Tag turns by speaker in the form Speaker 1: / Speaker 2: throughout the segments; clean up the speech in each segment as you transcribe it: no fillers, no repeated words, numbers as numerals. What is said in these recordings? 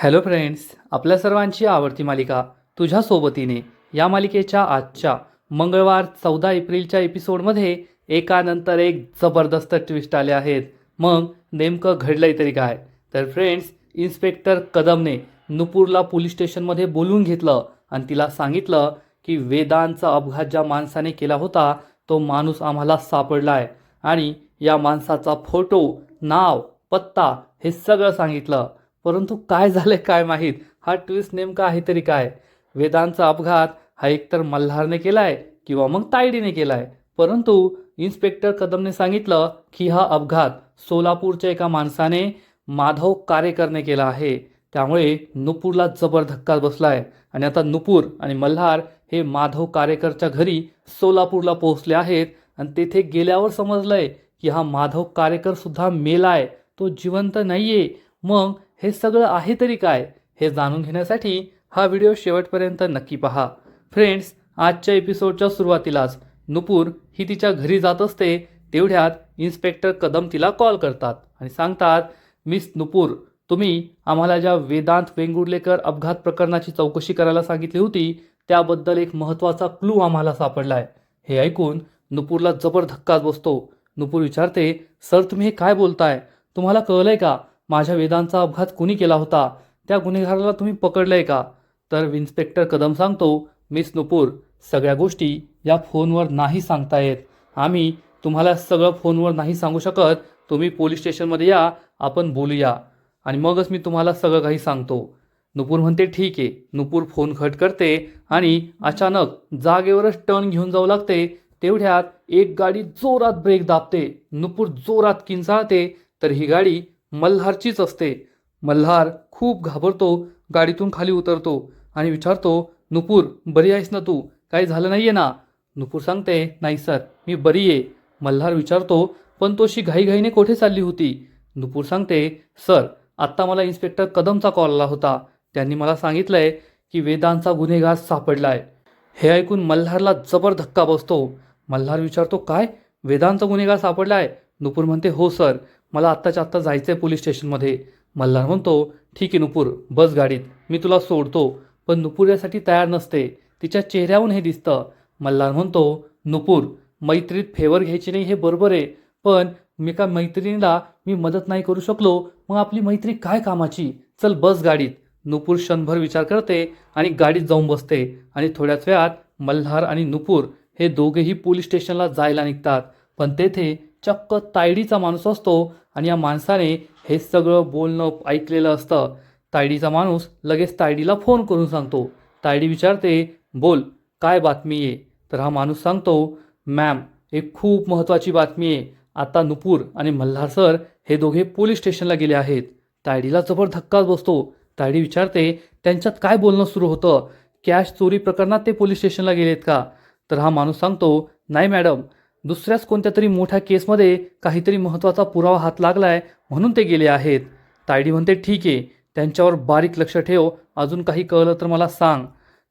Speaker 1: Hello friends, आपल्या सर्वांची आवडती मालिका तुझ्या सोबतीने या मालिकेच्या आजच्या मंगळवार 14 एप्रिलच्या एपिसोडमध्ये एकानंतर एक जबरदस्त ट्विस्ट आले आहेत. मग नेमकं घडलंय तरी काय? तर फ्रेंड्स, इन्स्पेक्टर कदमने नुपूरला पोलीस स्टेशनमध्ये बोलवून घेतलं आणि तिला सांगितलं की वेदांचा अपघात ज्या माणसाने केला होता तो माणूस आम्हाला सापडला आहे आणि या माणसाचा फोटो, नाव, पत्ता हे सगळं सांगितलं. परंतु काय झालंय काय माहीत, हा ट्विस्ट नेमका आहे तरी काय? वेदांचा अपघात हा एकतर मल्हारने केलाय किंवा मग तायडीने केलाय. परंतु इन्स्पेक्टर कदमने सांगितलं की हा अपघात सोलापूरच्या एका माणसाने, माधव कारेकरने केला आहे. त्यामुळे नुपूरला जबर धक्का बसलाय आणि आता नुपूर आणि मल्हार हे माधव कारेकरच्या घरी सोलापूरला पोहोचले आहेत आणि तेथे गेल्यावर समजलंय की हा माधव कारेकर सुद्धा मेलाय, तो जिवंत नाहीये. मग हे सगळं आहे तरी काय, हे जाणून घेण्यासाठी हा व्हिडिओ शेवटपर्यंत नक्की पहा. फ्रेंड्स, आजच्या एपिसोडच्या सुरुवातीलाच नुपूर ही तिच्या घरी जात असते. तेवढ्यात इन्स्पेक्टर कदम तिला कॉल करतात आणि सांगतात, मिस नुपूर, तुम्ही आम्हाला ज्या वेदांत वेंगुर्लेकर अपघात प्रकरणाची चौकशी करायला सांगितली होती त्याबद्दल एक महत्त्वाचा क्लू आम्हाला सापडलाय. हे ऐकून नुपूरला जबर धक्काच बसतो. नुपूर विचारते, सर तुम्ही हे काय बोलताय? तुम्हाला कळलंय का माझ्या वेदांचा अपघात कुणी केला होता? त्या गुन्हेगाराला तुम्ही पकडलंय का? तर इन्स्पेक्टर कदम सांगतो, मिस नुपूर, सगळ्या गोष्टी या फोनवर नाही सांगता येत. आम्ही तुम्हाला सगळं फोनवर नाही सांगू शकत. तुम्ही पोलीस स्टेशनमध्ये या, आपण बोलूया आणि मगच मी तुम्हाला सगळं काही सांगतो. नुपूर म्हणते ठीक आहे. नुपूर फोन कट करते आणि अचानक जागेवरच टर्न घेऊन जाऊ लागते. तेवढ्यात एक गाडी जोरात ब्रेक दाबते. नुपूर जोरात किंचाळते तर ही गाडी मल्हारचीच असते. मल्हार खूप घाबरतो, गाडीतून खाली उतरतो आणि विचारतो, नुपूर बरी आहेस ना तू? काही झालं नाहीये ना? नुपूर सांगते, नाही सर, मी बरी आहे. मल्हार विचारतो, पण तो अशी घाईघाईने कोठे चालली होती? नुपूर सांगते, सर, आत्ता मला इन्स्पेक्टर कदमचा कॉल आला होता. त्यांनी मला सांगितलंय की वेदांचा गुन्हेगार सापडलाय. हे ऐकून मल्हारला जबर धक्का बसतो. मल्हार विचारतो, काय? वेदांचा गुन्हेगार सापडलाय? नुपूर म्हणते, हो सर, मला आत्ताच्या आत्ता जायचं आहे पोलीस स्टेशनमध्ये. मल्हार म्हणतो, ठीक आहे नुपूर, बस गाडीत, मी तुला सोडतो. पण नुपूर यासाठी तयार नसते. तिच्या चेहऱ्याहून हे दिसतं. मल्हार म्हणतो, नुपूर, मैत्रीत फेवर घ्यायची नाही हे बरोबर आहे, पण मी का मैत्रिणीला मी मदत नाही करू शकलो, मग आपली मैत्री काय कामाची? चल बस गाडीत. नुपूर क्षणभर विचार करते आणि गाडीत जाऊन बसते आणि थोड्याच वेळात मल्हार आणि नुपूर हे दोघेही पोलीस स्टेशनला जायला निघतात. पण तेथे चक्क तायडीचा माणूस असतो आणि या माणसाने हे सगळं बोलणं ऐकलेलं असतं. तायडीचा माणूस लगेच तायडीला फोन करून सांगतो. तायडी विचारते, बोल, काय बातमी आहे? तर हा माणूस सांगतो, मॅम, एक खूप महत्त्वाची बातमी आहे. आता नुपूर आणि मल्हार सर हे दोघे पोलीस स्टेशनला गेले आहेत. तायडीला जबर धक्काच बसतो. तायडी विचारते, त्यांच्यात काय बोलणं सुरू होतं? कॅश चोरी प्रकरणात ते पोलीस स्टेशनला गेलेत का? तर हा माणूस सांगतो, नाही मॅडम, दुसऱ्याच कोणत्या तरी मोठ्या केसमध्ये काहीतरी महत्त्वाचा पुरावा हात लागलाय म्हणून ते गेले आहेत. तायडी म्हणते, ठीक आहे, त्यांच्यावर बारीक लक्ष ठेव, अजून काही कळलं तर मला सांग.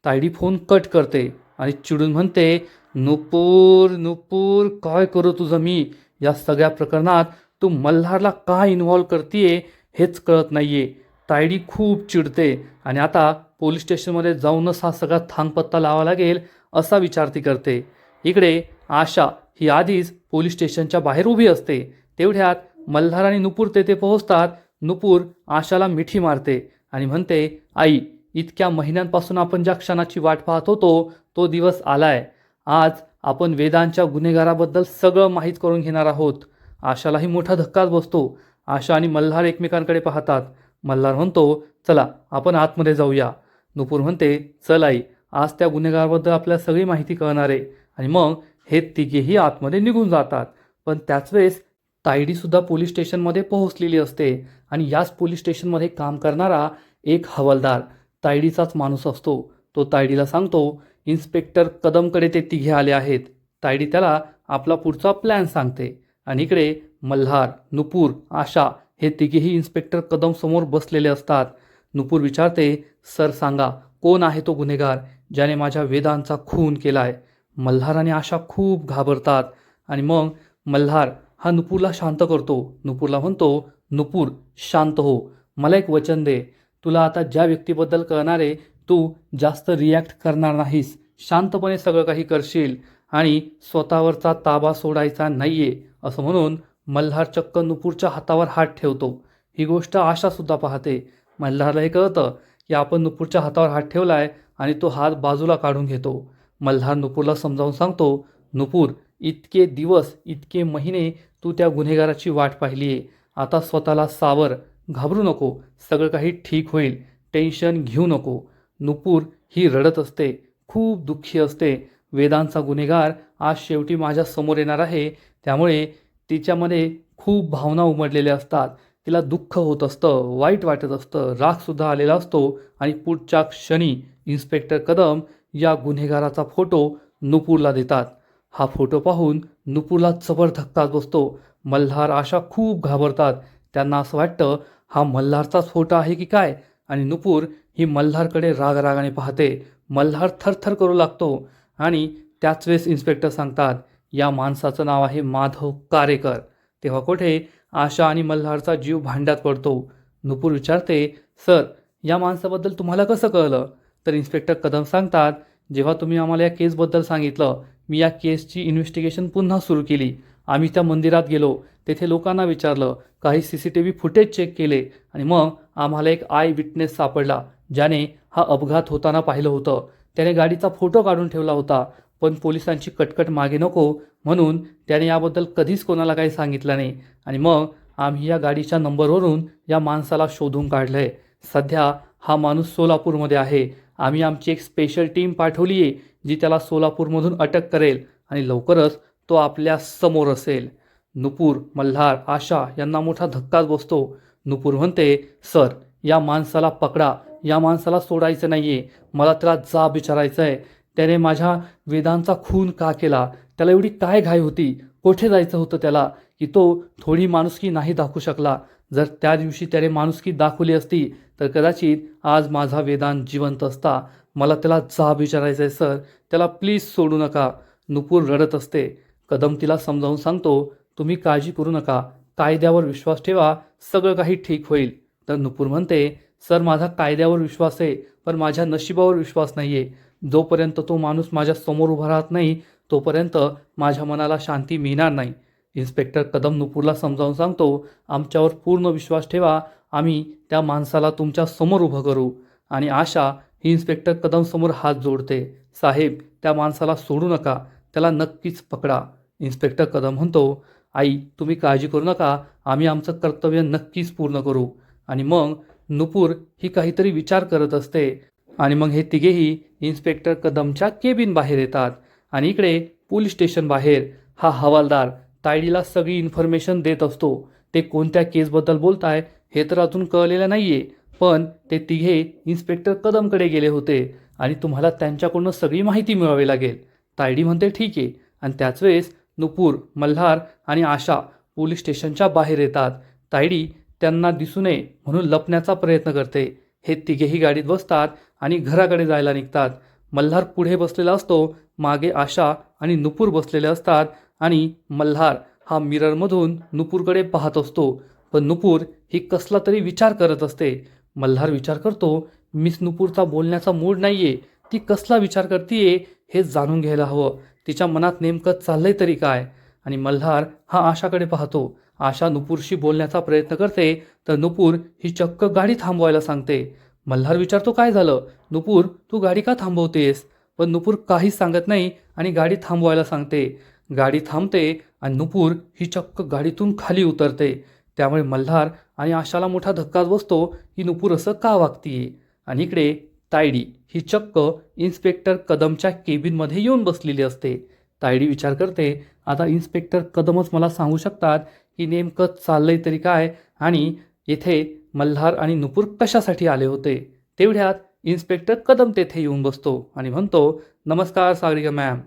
Speaker 1: तायडी फोन कट करते आणि चिडून म्हणते, नुपूर नुपूर, काय करू तुझं मी? या सगळ्या प्रकरणात तू मल्हारला का इन्व्हॉल्व करतीये हेच कळत नाहीये. तायडी खूप चिडते आणि आता पोलीस स्टेशनमध्ये जाऊनच हा सगळा थांगपत्ता लावा लागेल असा विचार ती करते. इकडे आशा ही आधीच पोलीस स्टेशनच्या बाहेर उभी असते. तेवढ्यात मल्हार आणि नुपूर तेथे पोहोचतात. नुपूर आशाला मिठी मारते आणि म्हणते, आई, इतक्या महिन्यांपासून आपण ज्या क्षणाची वाट पाहत होतो तो दिवस आलाय. आज आपण वेदांच्या गुन्हेगाराबद्दल सगळं माहीत करून घेणार आहोत. आशालाही मोठा धक्काच बसतो. आशा आणि मल्हार एकमेकांकडे पाहतात. मल्हार म्हणतो, चला आपण आतमध्ये जाऊया. नुपूर म्हणते, चल आई, आज त्या गुन्हेगाराबद्दल आपल्याला सगळी माहिती कळणार आहे. आणि मग हे तिघेही आतमध्ये निघून जातात. पण त्याच वेळेस तायडीसुद्धा पोलीस स्टेशनमध्ये पोहोचलेली असते आणि याच पोलीस स्टेशनमध्ये काम करणारा एक हवालदार तायडीचाच माणूस असतो. तो तायडीला सांगतो, इन्स्पेक्टर कदमकडे ते तिघे आले आहेत. तायडी त्याला आपला पुढचा प्लॅन सांगते आणि इकडे मल्हार, नुपूर, आशा हे तिघेही इन्स्पेक्टर कदम समोर बसलेले असतात. नुपूर विचारते, सर सांगा, कोण आहे तो गुन्हेगार ज्याने माझ्या वेदांचा खून केलाय? मल्हार आणि आशा खूप घाबरतात आणि मग मल्हार हा नुपूरला शांत करतो. नुपूरला म्हणतो, नुपूर शांत हो, मला एक वचन दे. तुला आता ज्या व्यक्तीबद्दल कळणार आहे तू जास्त रिॲक्ट करणार नाहीस, शांतपणे सगळं काही करशील आणि स्वतःवरचा ताबा सोडायचा नाहीये, असं म्हणून मल्हार चक्क नुपूरच्या हातावर हात ठेवतो. ही गोष्ट आशासुद्धा पाहते. मल्हारला हे कळतं की आपण नुपूरच्या हातावर हात ठेवलाय आणि तो हात बाजूला काढून घेतो. मल्हार नुपूरला समजावून सांगतो, नुपूर, इतके दिवस इतके महिने तू त्या गुन्हेगाराची वाट पाहिली आहे. आता स्वतःला सावर, घाबरू नको, सगळं काही ठीक होईल, टेन्शन घेऊ नको. नुपूर ही रडत असते, खूप दुःखी असते. वेदांचा गुन्हेगार आज शेवटी माझ्या समोर येणार आहे, त्यामुळे तिच्यामध्ये खूप भावना उमटलेल्या असतात. तिला दुःख होत असतं, वाईट वाटत असतं, रागसुद्धा आलेला असतो आणि पुढच्या क्षणी इन्स्पेक्टर कदम या गुन्हेगाराचा फोटो नुपूरला देतात. हा फोटो पाहून नुपूरला जबर धक्काच बसतो. मल्हार, आशा खूप घाबरतात. त्यांना असं वाटतं हा मल्हारचाच फोटो आहे की काय, आणि नुपूर ही मल्हारकडे रागाने पाहते. मल्हार थरथर करू लागतो आणि त्याच वेळेस इन्स्पेक्टर सांगतात, या माणसाचं नाव आहे माधव कारेकर. तेव्हा कुठे आशा आणि मल्हारचा जीव भांड्यात पडतो. नुपूर विचारते, सर, या माणसाबद्दल तुम्हाला कसं कळलं? तर इन्स्पेक्टर कदम सांगतात, जेव्हा तुम्ही आम्हाला या केसबद्दल सांगितलं, मी या केसची इन्व्हेस्टिगेशन पुन्हा सुरू केली. आम्ही त्या मंदिरात गेलो, तेथे लोकांना विचारलं, काही CCTV फुटेज चेक केले आणि मग आम्हाला एक आय विटनेस सापडला, ज्याने हा अपघात होताना पाहिलं होतं. त्याने गाडीचा फोटो काढून ठेवला होता, पण पोलिसांची कटकट मागे नको म्हणून त्याने याबद्दल कधीच कोणाला काही सांगितलं नाही. आणि मग आम्ही या गाडीच्या नंबरवरून या माणसाला शोधून काढलंय. सध्या हा माणूस सोलापूरमध्ये आहे. आम्ही आमची एक स्पेशल टीम पाठवली आहे, जी त्याला सोलापूरमधून अटक करेल आणि लवकरच तो आपल्या समोर असेल. नुपूर, मल्हार, आशा यांना मोठा धक्काच बसतो. नुपूर म्हणते, सर, या माणसाला पकडा, या माणसाला सोडायचं नाहीये. मला त्याला जाब विचारायचं आहे. त्याने माझ्या वेदांचा खून का केला? त्याला एवढी काय घाई होती? कोठे जायचं होतं त्याला, की तो थोडी माणुसकी नाही दाखवू शकला? जर त्या दिवशी त्याने माणुसकी दाखवली असती तर कदाचित आज माझा वेदांत जिवंत असता. मला त्याला जाब विचारायचं आहे सर, त्याला प्लीज सोडू नका. नुपूर रडत असते. कदम तिला समजावून सांगतो, तुम्ही काळजी करू नका, कायद्यावर विश्वास ठेवा, सगळं काही ठीक होईल. तर नुपूर म्हणते, सर, माझा कायद्यावर विश्वास आहे, पण माझ्या नशिबावर विश्वास नाही आहे. जोपर्यंत तो माणूस माझ्या समोर उभा राहत नाही तोपर्यंत माझ्या मनाला शांती मिळणार नाही. इन्स्पेक्टर कदम नुपूरला समजावून सांगतो, आमच्यावर पूर्ण विश्वास ठेवा, आम्ही त्या माणसाला तुमच्या समोर उभं करू. आणि आशा ही इन्स्पेक्टर कदम समोर हात जोडते. साहेब, त्या माणसाला सोडू नका, त्याला नक्कीच पकडा. इन्स्पेक्टर कदम म्हणतो, आई, तुम्ही काळजी करू नका, आम्ही आमचं कर्तव्य नक्कीच पूर्ण करू. आणि मग नुपूर ही काहीतरी विचार करत असते. आणि मग हे तिघेही इन्स्पेक्टर कदमच्या केबिन बाहेर येतात. आणि इकडे पोलीस स्टेशन बाहेर हा हवालदार तायडीला सगळी इन्फॉर्मेशन देत असतो. ते कोणत्या केसबद्दल बोलताय हे तर अजून कळलेलं नाहीये, पण ते तिघे इन्स्पेक्टर कदमकडे गेले होते आणि तुम्हाला त्यांच्याकडून सगळी माहिती मिळवावी लागेल. तायडी म्हणते, ठीक आहे. आणि त्याच वेळेस नुपूर, मल्हार आणि आशा पोलीस स्टेशनच्या बाहेर येतात. तायडी त्यांना दिसू नये म्हणून लपण्याचा प्रयत्न करते. हे तिघेही गाडीत बसतात आणि घराकडे जायला निघतात. मल्हार पुढे बसलेला असतो, मागे आशा आणि नुपूर बसलेले असतात आणि मल्हार हा मिररमधून नुपूरकडे पाहत असतो. पण नुपूर ही कसला तरी विचार करत असते. मल्हार विचार करतो, मिस नुपूरचा बोलण्याचा मूड नाहीये, ती कसला विचार करतीये हे जाणून घ्यायला हवं. तिच्या मनात नेमकं चाललंय तरी काय? आणि मल्हार हा आशाकडे पाहतो. आशा नुपूरशी बोलण्याचा प्रयत्न करते तर नुपूर ही चक्क गाडी थांबवायला सांगते. मल्हार विचारतो, काय झालं नुपूर, तू गाडी का थांबवतेस? पण नुपूर काहीच सांगत नाही आणि गाडी थांबवायला सांगते. गाडी थांबते आणि नुपूर ही चक्क गाडीतून खाली उतरते. त्यामुळे मल्हार आणि आशाला मोठा धक्काच बसतो की नुपूर असं का वागतीये. आणि इकडे तायडी ही चक्क इन्स्पेक्टर कदमच्या केबिनमध्ये येऊन बसलेली असते. तायडी विचार करते, आता इन्स्पेक्टर कदमच मला सांगू शकतात की नेमकं चाललंय तरी काय आणि येथे मल्हार आणि नुपूर कशासाठी आले होते. तेवढ्यात इन्स्पेक्टर कदम तेथे येऊन बसतो आणि म्हणतो, नमस्कार सागरिका मॅम.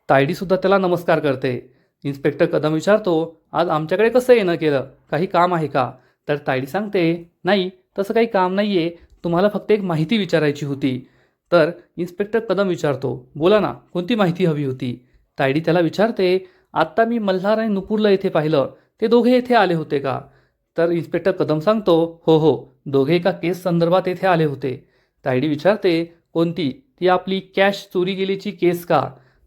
Speaker 1: तायडीसुद्धा त्याला नमस्कार करते. इन्स्पेक्टर कदम विचारतो, आज आमच्याकडे कसं येणं केलं, काही काम आहे का? तर तायडी सांगते, नाही, तसं काही काम नाही आहे, तुम्हाला फक्त एक माहिती विचारायची होती. तर इन्स्पेक्टर कदम विचारतो, बोला ना, कोणती माहिती हवी होती? तायडी त्याला विचारते, आत्ता मी मल्हार आणि नुपूरला इथे पाहिलं, ते दोघे इथे आले होते का? तर इन्स्पेक्टर कदम सांगतो, हो हो, दोघे एका केस संदर्भात येथे आले होते. तायडी विचारते, कोणती? ती आपली कॅश चोरी गेलीची केस का?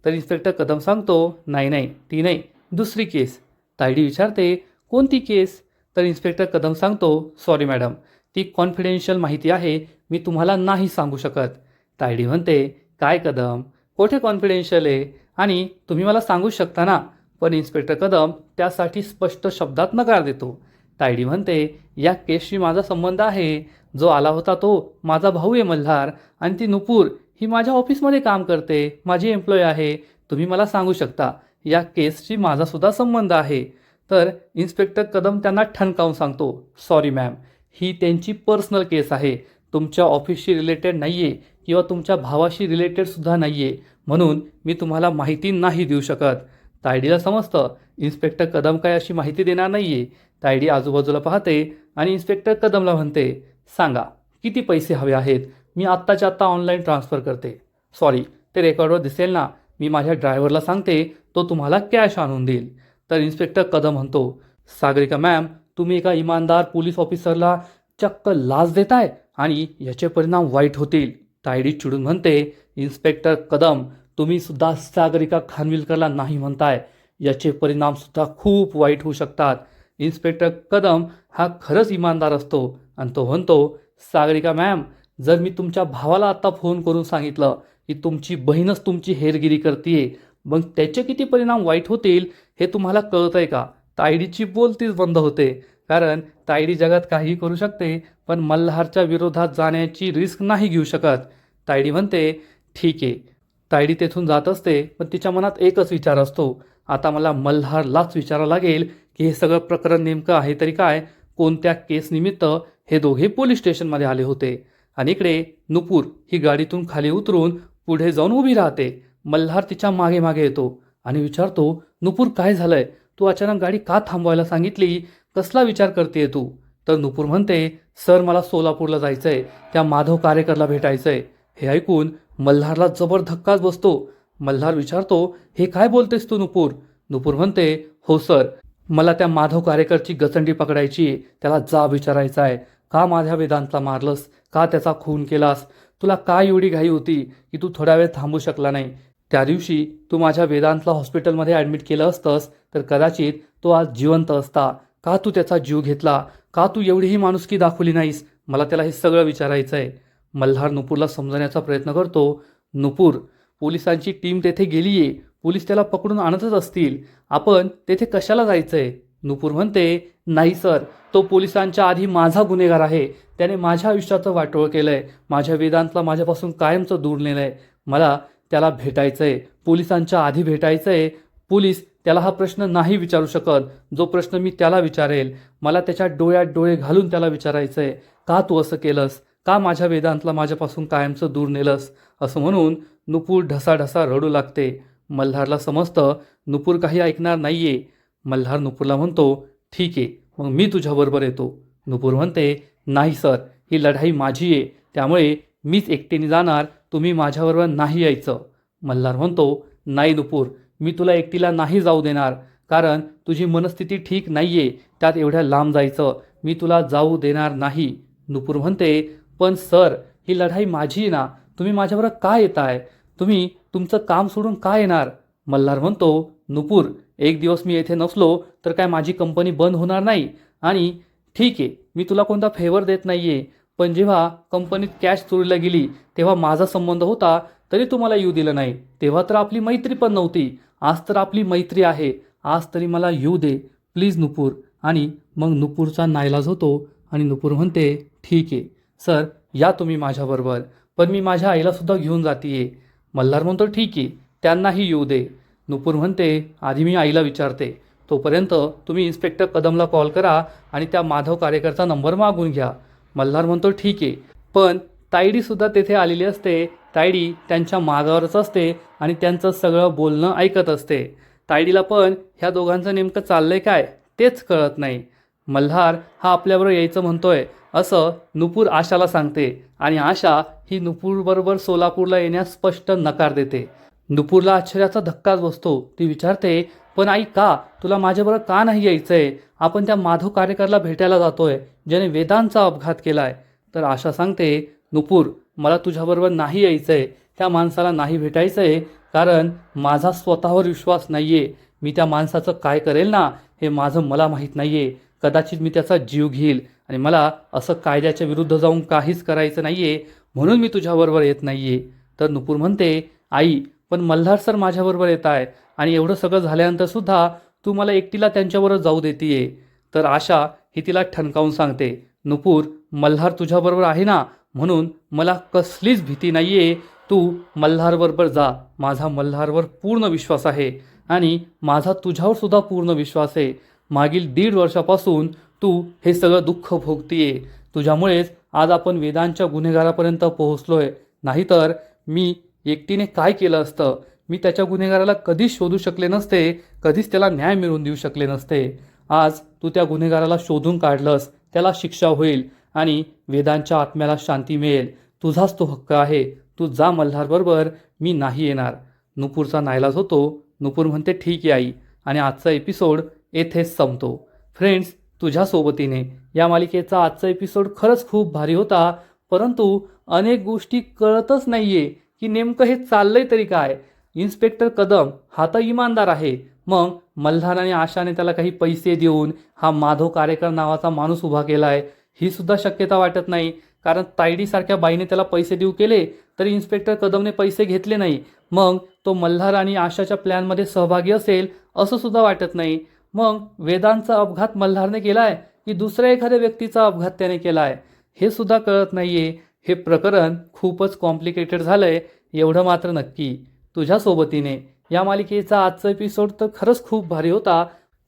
Speaker 1: तर इन्स्पेक्टर कदम सांगतो, नाही नाही ती नाही, दुसरी केस. तायडी विचारते, कोणती केस? तर इन्स्पेक्टर कदम सांगतो, सॉरी मॅडम, ती कॉन्फिडेन्शियल माहिती आहे, मी तुम्हाला नाही सांगू शकत. तायडी म्हणते, काय कदम, कोठे कॉन्फिडेन्शियल आहे? आणि तुम्ही मला सांगू शकता ना? पण इन्स्पेक्टर कदम त्यासाठी स्पष्ट शब्दात नकार देतो. तायडी म्हणते, या केसशी माझा संबंध आहे. जो आला होता तो माझा भाऊ आहे मल्हार, आणि ती नुपूर ही माझ्या ऑफिसमध्ये काम करते, माझी एम्प्लॉय आहे. तुम्ही मला सांगू शकता, या केसशी माझासुद्धा संबंध आहे. तर इन्स्पेक्टर कदम त्यांना ठणकावून सांगतो, सॉरी मॅम, ही त्यांची पर्सनल केस आहे, तुमच्या ऑफिसशी रिलेटेड नाही आहे किंवा तुमच्या भावाशी रिलेटेडसुद्धा नाही आहे, म्हणून मी तुम्हाला माहिती नाही देऊ शकत. तायडीला समजतं इन्स्पेक्टर कदम काय अशी माहिती देणार नाही आहे. तायडी आजूबाजूला पाहते आणि इन्स्पेक्टर कदमला म्हणते, सांगा किती पैसे हवे आहेत, मी आत्ताच्या आत्ता ऑनलाईन ट्रान्सफर करते. सॉरी, ते रेकॉर्डवर दिसेल ना, मी माझ्या ड्रायव्हरला सांगते, तो तुम्हाला कॅश आणून देईल. तर इन्स्पेक्टर कदम म्हणतो, सागरिका मॅम, तुम्ही एका इमानदार पोलीस ऑफिसरला चक्क लाच देताय आणि याचे परिणाम वाईट होतील. तायडी चिडून म्हणते, इन्स्पेक्टर कदम, तुम्ही सुद्धा सागरिका खानविलकरला नाही म्हणताय, याचे परिणामसुद्धा खूप वाईट होऊ शकतात. इन्स्पेक्टर कदम हा खरंच इमानदार असतो आणि तो म्हणतो, सागरिका मॅम, जर मी तुमच्या भावाला आत्ता फोन करून सांगितलं की तुमची बहीणच तुमची हेरगिरी करतीये, मग त्याचे किती परिणाम वाईट होतील हे तुम्हाला कळतंय का? तायडीची बोलतीच बंद होते, कारण तायडी जगात काही करू शकते, पण मल्हारच्या विरोधात जाण्याची रिस्क नाही घेऊ शकत. तायडी म्हणते, ठीक आहे. तायडी तेथून जात असते, पण तिच्या मनात एकच विचार असतो, आता मला मल्हारलाच विचारावं लागेल की हे सगळं प्रकरण नेमकं आहे तरी काय, कोणत्या केसनिमित्त हे दोघे पोलीस स्टेशनमध्ये आले होते. आणि इकडे नुपूर ही गाडीतून खाली उतरून पुढे जाऊन उभी राहते. मल्हार तिच्या मागे मागे येतो आणि विचारतो, नुपूर काय झालंय, तू अचानक गाडी का थांबवायला सांगितली, कसला विचार करतेय तू? तर नुपूर म्हणते, सर मला सोलापूरला जायचंय, त्या माधव कारेकरला भेटायचंय. हे ऐकून मल्हारला जबर धक्काच बसतो. मल्हार विचारतो, हे काय बोलतेस तू नुपूर? नुपूर म्हणते, हो सर, मला त्या माधव कारेकरची गचंडी पकडायची, त्याला जाब विचारायचा आहे. का माझ्या वेदांतला मारलंस, का त्याचा खून केलास, तुला काय एवढी घाई होती की तू थोडा वेळ थांबू शकला नाही? त्या दिवशी तू माझ्या वेदांतला हॉस्पिटलमध्ये ॲडमिट केलं असतंस तर कदाचित तो आज जिवंत असता. का तू त्याचा जीव घेतला, का तू एवढीही माणुसकी दाखवली नाहीस? मला त्याला हे सगळं विचारायचं आहे. मल्हार नुपूरला समजण्याचा प्रयत्न करतो, नुपूर, पोलिसांची टीम तेथे गेली आहे, पोलीस त्याला पकडून आणतच असतील, आपण तेथे कशाला जायचंय? नुपूर म्हणते, नाही सर, तो पोलिसांच्या आधी माझा गुन्हेगार आहे, त्याने माझ्या आयुष्याचं वाटोळ केलंय, माझ्या वेदांतला माझ्यापासून कायमचं दूर नेलंय. मला त्याला भेटायचंय, पोलिसांच्या आधी भेटायचंय. पोलीस त्याला हा प्रश्न नाही विचारू शकत, जो प्रश्न मी त्याला विचारेल. मला त्याच्या डोळ्यात डोळे घालून त्याला विचारायचंय, का तू असं केलंस, का माझ्या वेदांतला माझ्यापासून कायमचं दूर नेलंस? असं म्हणून नुपूर ढसाढसा रडू लागते. मल्हारला समजतं नुपूर काही ऐकणार नाहीये. मल्हार नुपूरला म्हणतो, ठीक आहे, मग मी तुझ्याबरोबर येतो. नुपूर म्हणते, नाही सर, ही लढाई माझी आहे, त्यामुळे मीच एकटीने जाणार, तुम्ही माझ्याबरोबर नाही यायचं. मल्हार म्हणतो, नाही नुपूर, मी तुला एकटीला नाही जाऊ देणार, कारण तुझी मनस्थिती ठीक नाही आहे, त्यात एवढ्या लांब जायचं मी तुला जाऊ देणार नाही. नुपूर म्हणते, पण सर, ही लढाई माझी आहे ना, तुम्ही माझ्याबरोबर का येताय? तुम्ही तुमचं काम सोडून का येणार? मल्हार म्हणतो, नुपूर, एक दिवस मी येथे नसलो तर काय माझी कंपनी बंद होणार नाही? आणि ठीक आहे, मी तुला कोणता फेवर देत नाही आहे, पण जेव्हा कंपनीत कॅश चोरीला गेली तेव्हा माझा संबंध होता, तरी तुम्हाला येऊ दिलं नाही. तेव्हा तर आपली मैत्री पण नव्हती, आज तर आपली मैत्री आहे, आज तरी मला येऊ दे प्लीज नुपूर. आणि मग नुपूरचा नाईलाज होतो आणि नुपूर म्हणते, ठीक आहे सर, या तुम्ही माझ्याबरोबर, पण मी माझ्या आईलासुद्धा घेऊन जातीये. मल्हार म्हणतो, ठीक आहे, त्यांनाही येऊ दे. नुपूर म्हणते, आधी मी आईला विचारते, तोपर्यंत तुम्ही इन्स्पेक्टर कदमला कॉल करा आणि त्या माधव कारेकरचा नंबर मागून घ्या. मल्हार म्हणतो, ठीक आहे, पण तायडीसुद्धा तेथे आलेली असते. तायडी त्यांच्या मागावरच असते आणि त्यांचं सगळं बोलणं ऐकत असते. तायडीला पण ह्या दोघांचं नेमकं चाललंय काय तेच कळत नाही. मल्हार हा आपल्याबरोबर यायचं म्हणतोय असं नुपूर आशाला सांगते आणि आशा ही नुपूरबरोबर सोलापूरला येण्यास स्पष्ट नकार देते. नुपूरला आश्चर्याचा धक्काच बसतो. ती विचारते, पण आई, का तुला माझ्याबरोबर का नाही यायचंय? आपण त्या माधव कारेकरला भेटायला जातोय ज्याने वेदांचा अपघात केलाय. तर आशा सांगते, नुपूर मला तुझ्याबरोबर नाही यायचंय, त्या माणसाला नाही भेटायचंय, कारण माझा स्वतःवर विश्वास नाहीये. मी त्या माणसाचं काय करेल ना हे मला माहीत नाहीये. कदाचित मी त्याचा जीव घेईल आणि मला असं कायद्याच्या विरुद्ध जाऊन काहीच करायचं नाहीये, म्हणून मी तुझ्याबरोबर येत नाहीये. तर नुपूर म्हणते, आई पण मल्हार सर माझ्याबरोबर येत आहे आणि एवढं सगळं झाल्यानंतर सुद्धा तू मला एकटीला त्यांच्याबरोबर जाऊ देतीये. तर आशा ही तिला ठणकावून सांगते, नुपूर मल्हार तुझ्याबरोबर आहे ना, म्हणून मला कसलीच भीती नाहीये. तू मल्हारबरोबर जा. माझा मल्हारवर पूर्ण विश्वास आहे आणि माझा तुझ्यावर सुद्धा पूर्ण विश्वास आहे. मागील 1.5 वर्षापासून तू हे सगळं दुःख भोगतीये. तुझ्यामुळेच आज आपण वेदांच्या गुन्हेगारापर्यंत पोहोचलोय. नाहीतर मी एकटीने काय केलं असतं? मी त्याच्या गुन्हेगाराला कधीच शोधू शकले नसते, कधीच त्याला न्याय मिळवून देऊ शकले नसते. आज तू त्या गुन्हेगाराला शोधून काढलंस, त्याला शिक्षा होईल आणि वेदांच्या आत्म्याला शांती मिळेल. तुझाच तो हक्क आहे. तू जा मल्हारबरोबर, मी नाही येणार. नुपूरचा नाईलाज होतो. नुपूर म्हणते, ठीक आहे आई, आणि आजचा एपिसोड येथेच संपतो. फ्रेंड्स, तुझ्या सोबतीने या मालिकेचा आजचा एपिसोड खरंच खूप भारी होता, परंतु अनेक गोष्टी कळतच नाहीये की नेमकं हे चाललंय तरी काय. इन्स्पेक्टर कदम हा तर इमानदार आहे, मग मल्हार आणि आशाने त्याला काही पैसे देऊन हा माधव कारेकर नावाचा माणूस उभा केलाय, ही सुद्धा शक्यता वाटत नाही. कारण तायडीसारख्या बाईने त्याला पैसे देऊ केले तरी इन्स्पेक्टर कदमने पैसे घेतले नाही. मग तो मल्हार आणि आशाच्या प्लॅनमध्ये सहभागी असेल असं सुद्धा वाटत नाही. मग वेदांचा अपघात मल्हारने केलाय की दुसऱ्या एखाद्या व्यक्तीचा अपघात त्याने केलाय हे सुद्धा कळत नाहीये. हे प्रकरण खूपच कॉम्प्लिकेटेड झालंय, एवढं मात्र नक्की. तुझ्या सोबतीने या मालिकेचा आजचा एपिसोड तर खरंच खूप भारी होता,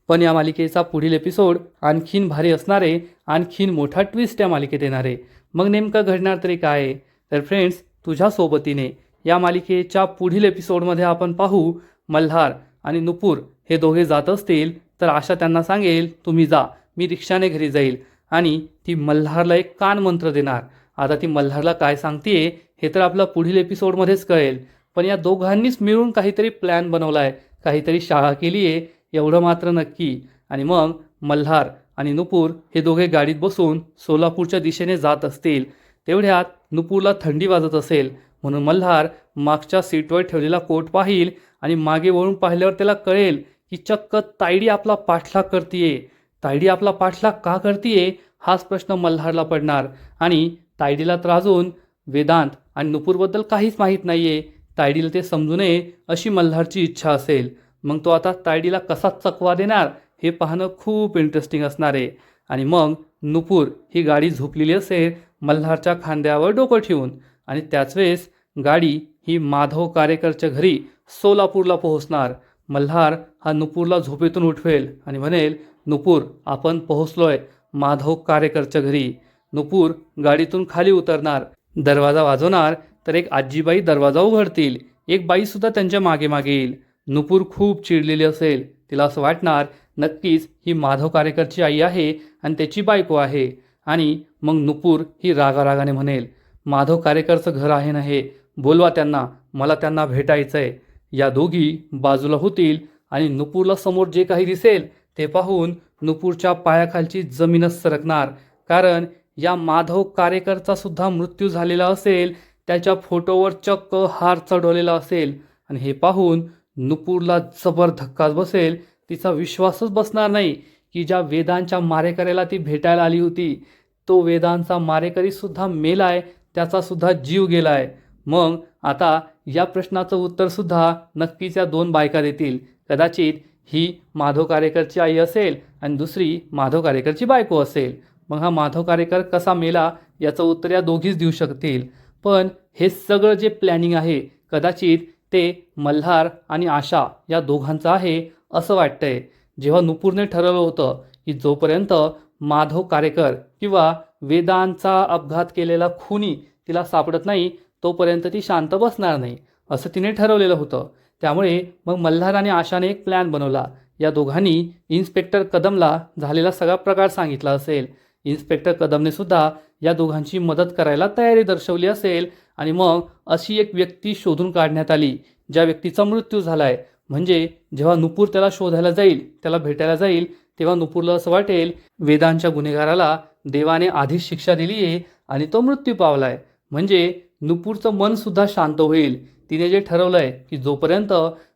Speaker 1: पण या मालिकेचा पुढील एपिसोड आणखीन भारी असणार आहे. आणखीन मोठा ट्विस्ट या मालिकेत येणार आहे. मग नेमकं घडणार तरी काय आहे? तर फ्रेंड्स, तुझ्या सोबतीने या मालिकेच्या पुढील एपिसोडमध्ये आपण पाहू, मल्हार आणि नुपूर हे दोघे जात असतील तर आशा त्यांना सांगेल, तुम्ही जा, मी रिक्षाने घरी जाईल, आणि ती मल्हारला एक कान मंत्र देणार. आता ती मल्हारला काय सांगतेय हे तर आपल्या पुढील एपिसोडमध्येच कळेल. पण या दोघांनीच मिळून काहीतरी प्लॅन बनवलाय, काहीतरी शाळा केली आहे, एवढं मात्र नक्की. आणि मग मल्हार आणि नुपूर हे दोघे गाडीत बसून सोलापूरच्या दिशेने जात असतील. तेवढ्यात नुपूरला थंडी वाजत असेल, म्हणून मल्हार मागच्या सीटवर ठेवलेला कोट पाहिल आणि मागे वळून पाहिल्यावर त्याला कळेल की चक्क तायडी आपला पाठलाग करतीये. तायडी आपला पाठलाग का करतीये हाच प्रश्न मल्हारला पडणार. आणि तायडीला तर अजून वेदांत आणि नुपूरबद्दल काहीच माहीत नाहीये. तायडीला ते समजू नये अशी मल्हारची इच्छा असेल. मग तो आता तायडीला कसा चकवा देणार हे पाहणं खूप इंटरेस्टिंग असणार आहे. आणि मग नुपूर ही गाडी झोपलेली असेल मल्हारच्या खांद्यावर डोकं ठेवून, आणि त्याच वेळेस गाडी ही माधव कारेकरच्या घरी सोलापूरला पोहोचणार. मल्हार हा नुपूरला झोपेतून उठवेल आणि म्हणेल, नुपूर आपण पोहोचलोय माधव कारेकरच्या घरी. नुपूर गाडीतून खाली उतरणार, दरवाजा वाजवणार तर एक आजीबाई दरवाजा उघडतील. एक बाईसुद्धा त्यांच्या मागे मागे येईल. नुपूर खूप चिडलेली असेल. तिला असं वाटणार नक्कीच ही माधव कारेकरची आई आहे आणि त्याची बायको आहे. आणि मग नुपूर ही रागारागाने म्हणेल, माधव कारेकरचं घर आहे ना हे, बोलवा त्यांना, मला त्यांना भेटायचं आहे. या दोघी बाजूला होतील आणि नुपूरला समोर जे काही दिसेल ते पाहून नुपूरच्या पायाखालची जमीनच सरकणार. कारण या माधव कारेकरचा सुद्धा मृत्यू झालेला असेल, त्याच्या फोटोवर चक्क हार चढवलेला असेल, आणि हे पाहून नुपूरला जबर धक्काच बसेल. तिचा विश्वासच बसणार नाही की ज्या वेदांच्या मारेकऱ्याला ती भेटायला आली होती तो वेदांचा मारेकरी सुद्धा मेलाय, त्याचा सुद्धा जीव गेलाय. मग आता या प्रश्नाचं उत्तर सुद्धा नक्कीच या दोन बायका देतील. कदाचित ही माधव कारेकरची आई असेल आणि दुसरी माधव कारेकरची बायको असेल. मग हा माधव कारेकर कसा मेला याचं उत्तर या दोघीच देऊ शकतील. पण हे सगळं जे प्लॅनिंग आहे कदाचित ते मल्हार आणि आशा या दोघांचं आहे असं वाटतंय. जेव्हा नुपूरने ठरवलं होतं की जोपर्यंत माधव कारेकर किंवा वेदांचा अपघात केलेला खुनी तिला सापडत नाही तोपर्यंत ती शांत बसणार नाही असं तिने ठरवलेलं होतं. त्यामुळे मग मल्हार आणि आशाने एक प्लॅन बनवला. या दोघांनी इन्स्पेक्टर कदमला झालेला सगळा प्रकार सांगितला असेल. इन्स्पेक्टर कदमने सुद्धा या दोघांची मदत करायला तयारी दर्शवली असेल. आणि मग अशी एक व्यक्ती शोधून काढण्यात आली ज्या व्यक्तीचा मृत्यू झालाय. म्हणजे जेव्हा नुपूर त्याला शोधायला जाईल, त्याला भेटायला जाईल, तेव्हा नुपूरला असं वाटेल वेदांच्या गुन्हेगाराला देवाने आधीच शिक्षा दिली आहे आणि तो मृत्यू पावलाय. म्हणजे नुपूरचं मन सुद्धा शांत होईल. तिने जे ठरवलंय की जोपर्यंत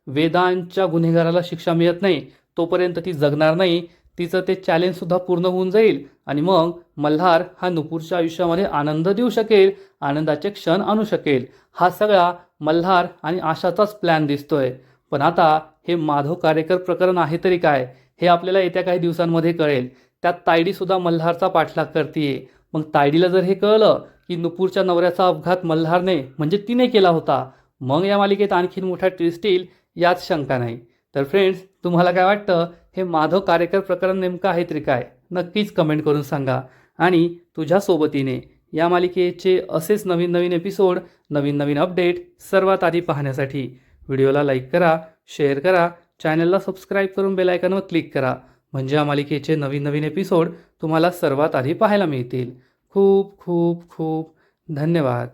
Speaker 1: वेदांच्या गुन्हेगाराला शिक्षा मिळत नाही तोपर्यंत ती जगणार नाही, तिचं ते चॅलेंज सुद्धा पूर्ण होऊन जाईल आणि मग मल्हार हा नुपूरच्या आयुष्यामध्ये आनंद देऊ शकेल, आनंदाचे क्षण आणू शकेल. हा सगळा मल्हार आणि आशाचाच प्लॅन दिसतोय. पण आता हे माधव कारेकर प्रकरण आहे तरी काय, हे आपल्याला येत्या काही दिवसांमध्ये कळेल. त्यात तायडीसुद्धा मल्हारचा पाठलाग करते. मग तायडीला जर हे कळलं की नुपूरच्या नवऱ्याचा अपघात मल्हारने म्हणजे तिने केला होता, मग या मालिकेत आणखीन मोठा ट्विस्ट येईल यात शंका नाही. तर फ्रेंड्स, तुम्हाला काय वाटतं, हे माधव कारेकर प्रकरण नेमकं आहे तरी काय? नक्कीच कमेंट करून सांगा. आणि तुझ्या सोबतीने या मालिकेचे असेच नवीन नवीन एपिसोड, नवीन नवीन अपडेट सर्वात आधी पाहण्यासाठी व्हिडिओला लाईक करा, शेअर करा, चॅनलला सबस्क्राईब करून बेल आयकॉनवर क्लिक करा. म्हणजे या मालिकेचे नवीन नवीन एपिसोड तुम्हाला सर्वात आधी पाहायला मिळतील. खूप खूप खूप धन्यवाद.